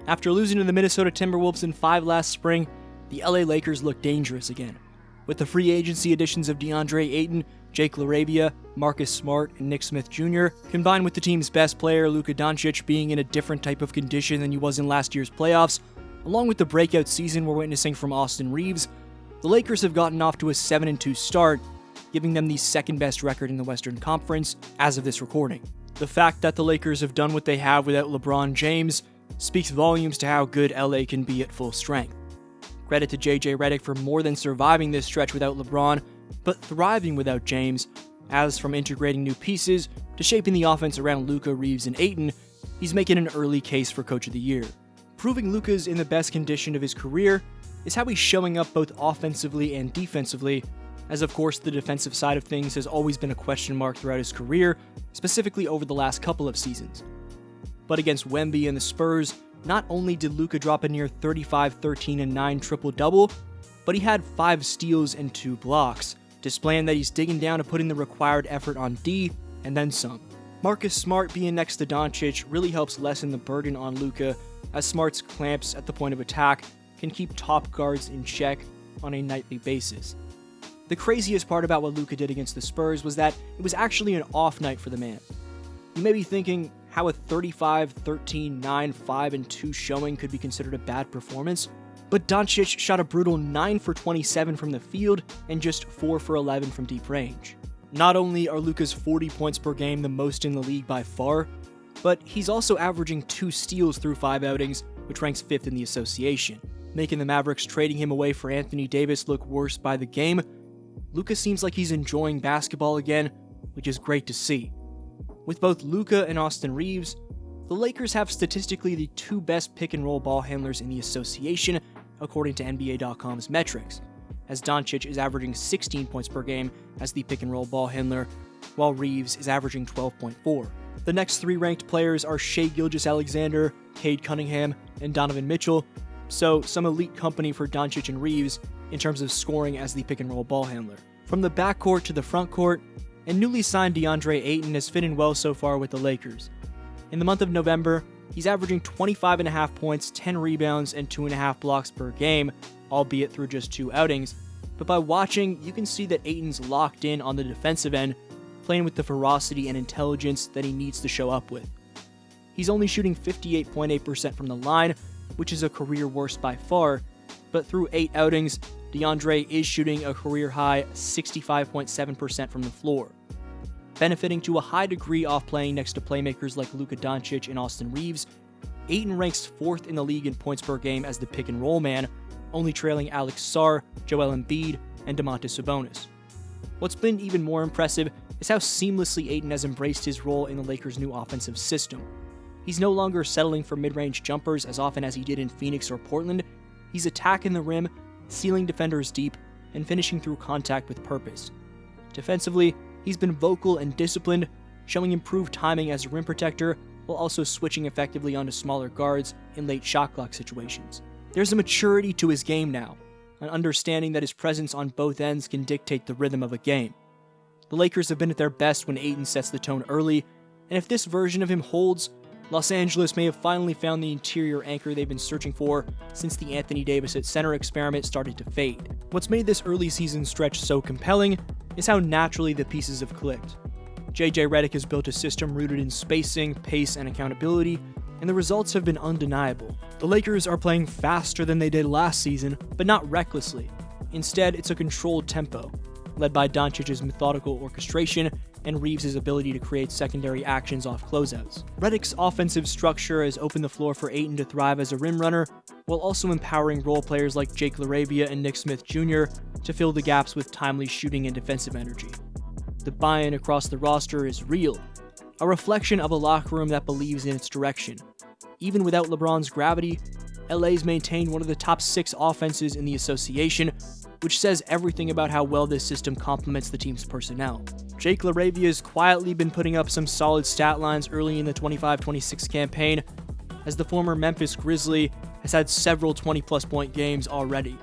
After losing to the Minnesota Timberwolves in 5 last spring, the LA Lakers look dangerous again. With the free agency additions of DeAndre Ayton, Jake LaRavia, Marcus Smart, and Nick Smith Jr., combined with the team's best player, Luka Doncic, being in a different type of condition than he was in last year's playoffs, along with the breakout season we're witnessing from Austin Reaves, the Lakers have gotten off to a 7-2 start, giving them the second best record in the Western Conference as of this recording. The fact that the Lakers have done what they have without LeBron James speaks volumes to how good LA can be at full strength. Credit to JJ Reddick for more than surviving this stretch without LeBron, but thriving without James, as from integrating new pieces to shaping the offense around Luka, Reaves, and Ayton, he's making an early case for Coach of the Year. Proving Luka's in the best condition of his career is how he's showing up both offensively and defensively, as of course the defensive side of things has always been a question mark throughout his career, specifically over the last couple of seasons. But against Wemby and the Spurs, not only did Luka drop a near 35, 13, and 9 triple-double, but he had 5 steals and 2 blocks, displaying that he's digging down and putting the required effort on D, and then some. Marcus Smart being next to Doncic really helps lessen the burden on Luka, as Smart's clamps at the point of attack can keep top guards in check on a nightly basis. The craziest part about what Luka did against the Spurs was that it was actually an off night for the man. You may be thinking how a 35, 13, 9, 5, and 2 showing could be considered a bad performance, but Doncic shot a brutal 9 for 27 from the field and just 4 for 11 from deep range. Not only are Luka's 40 points per game the most in the league by far, but he's also averaging 2 steals through 5 outings, which ranks 5th in the association. Making the Mavericks trading him away for Anthony Davis look worse by the game, Luka seems like he's enjoying basketball again, which is great to see. With both Luka and Austin Reaves, the Lakers have statistically the 2 best pick-and-roll ball handlers in the association, according to NBA.com's metrics, as Doncic is averaging 16 points per game as the pick-and-roll ball handler, while Reaves is averaging 12.4. The next 3 ranked players are Shai Gilgeous-Alexander, Cade Cunningham, and Donovan Mitchell, so some elite company for Doncic and Reaves in terms of scoring as the pick-and-roll ball handler. From the backcourt to the frontcourt, and newly signed DeAndre Ayton has fit in well so far with the Lakers. In the month of November, he's averaging 25.5 points, 10 rebounds, and 2.5 blocks per game, albeit through just 2 outings, but by watching, you can see that Ayton's locked in on the defensive end, playing with the ferocity and intelligence that he needs to show up with. He's only shooting 58.8% from the line, which is a career worst by far, but through 8 outings, DeAndre is shooting a career-high 65.7% from the floor. Benefiting to a high degree off playing next to playmakers like Luka Doncic and Austin Reaves, Ayton ranks 4th in the league in points per game as the pick-and-roll man, only trailing Alex Sarr, Joel Embiid, and Domantas Sabonis. What's been even more impressive is how seamlessly Ayton has embraced his role in the Lakers' new offensive system. He's no longer settling for mid-range jumpers as often as he did in Phoenix or Portland. He's attacking the rim, sealing defenders deep, and finishing through contact with purpose. Defensively, he's been vocal and disciplined, showing improved timing as a rim protector, while also switching effectively onto smaller guards in late shot clock situations. There's a maturity to his game now, an understanding that his presence on both ends can dictate the rhythm of a game. The Lakers have been at their best when Ayton sets the tone early, and if this version of him holds, Los Angeles may have finally found the interior anchor they've been searching for since the Anthony Davis at center experiment started to fade. What's made this early season stretch so compelling is how naturally the pieces have clicked. JJ Reddick has built a system rooted in spacing, pace, and accountability, and the results have been undeniable. The Lakers are playing faster than they did last season, but not recklessly. Instead, it's a controlled tempo, led by Doncic's methodical orchestration and Reaves' ability to create secondary actions off closeouts. Reddick's offensive structure has opened the floor for Ayton to thrive as a rim runner, while also empowering role players like Jake LaRavia and Nick Smith Jr. to fill the gaps with timely shooting and defensive energy. The buy-in across the roster is real, a reflection of a locker room that believes in its direction. Even without LeBron's gravity, LA's maintained one of the top 6 offenses in the association, which says everything about how well this system complements the team's personnel. Jake LaRavia has quietly been putting up some solid stat lines early in the 25-26 campaign, as the former Memphis Grizzly has had several 20-plus point games already.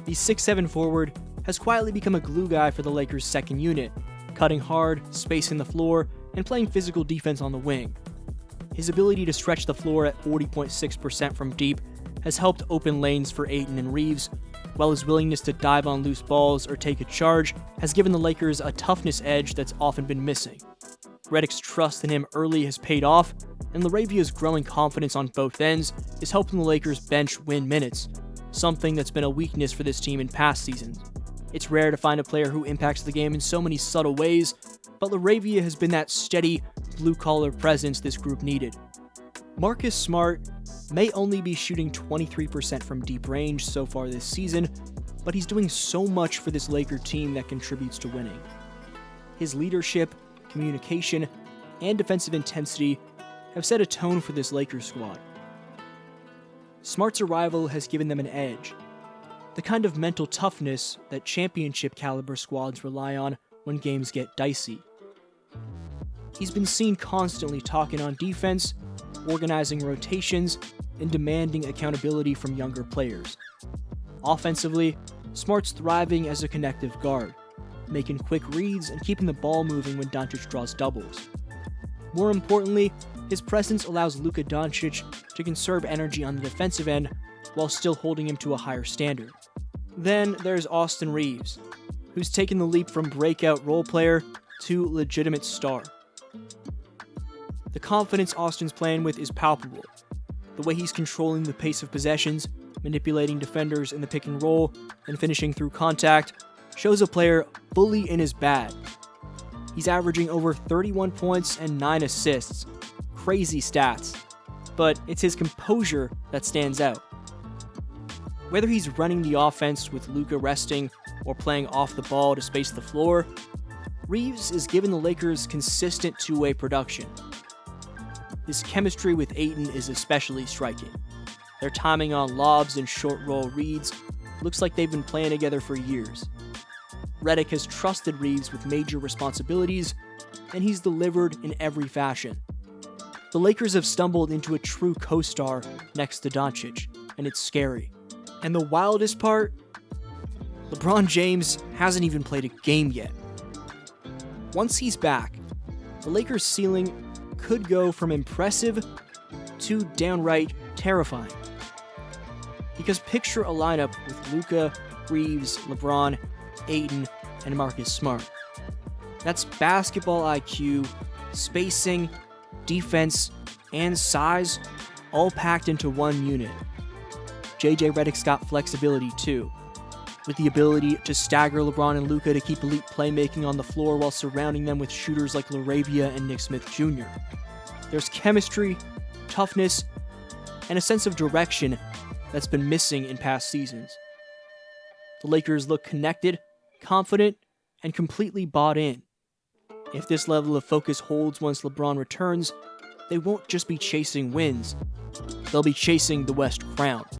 The 6'7" forward has quietly become a glue guy for the Lakers' second unit, cutting hard, spacing the floor, and playing physical defense on the wing. His ability to stretch the floor at 40.6% from deep has helped open lanes for Ayton and Reaves, while his willingness to dive on loose balls or take a charge has given the Lakers a toughness edge that's often been missing. Reddick's trust in him early has paid off, and Laravia's growing confidence on both ends is helping the Lakers bench win minutes, something that's been a weakness for this team in past seasons. It's rare to find a player who impacts the game in so many subtle ways, but Laravia has been that steady, blue-collar presence this group needed. Marcus Smart may only be shooting 23% from deep range so far this season, but he's doing so much for this Laker team that contributes to winning. His leadership, communication, and defensive intensity have set a tone for this Lakers squad. Smart's arrival has given them an edge, the kind of mental toughness that championship-caliber squads rely on when games get dicey. He's been seen constantly talking on defense, organizing rotations, and demanding accountability from younger players. Offensively, Smart's thriving as a connective guard, making quick reads and keeping the ball moving when Doncic draws doubles. More importantly, his presence allows Luka Doncic to conserve energy on the defensive end while still holding him to a higher standard. Then there's Austin Reaves, who's taken the leap from breakout role player to legitimate star. The confidence Austin's playing with is palpable. The way he's controlling the pace of possessions, manipulating defenders in the pick and roll, and finishing through contact shows a player fully in his bag. He's averaging over 31 points and 9 assists. Crazy stats. But it's his composure that stands out. Whether he's running the offense with Luka resting or playing off the ball to space the floor, Reaves is giving the Lakers consistent two-way production. His chemistry with Ayton is especially striking. Their timing on lobs and short roll reads looks like they've been playing together for years. Reddick has trusted Reaves with major responsibilities, and he's delivered in every fashion. The Lakers have stumbled into a true co-star next to Doncic, and it's scary. And the wildest part? LeBron James hasn't even played a game yet. Once he's back, the Lakers' ceiling could go from impressive to downright terrifying. Because picture a lineup with Luka, Reaves, LeBron, Ayton, and Marcus Smart. That's basketball IQ, spacing, defense, and size all packed into one unit. JJ Reddick's got flexibility too, with the ability to stagger LeBron and Luka to keep elite playmaking on the floor while surrounding them with shooters like Laravia and Nick Smith Jr. There's chemistry, toughness, and a sense of direction that's been missing in past seasons. The Lakers look connected, confident, and completely bought in. If this level of focus holds once LeBron returns, they won't just be chasing wins, they'll be chasing the West crown.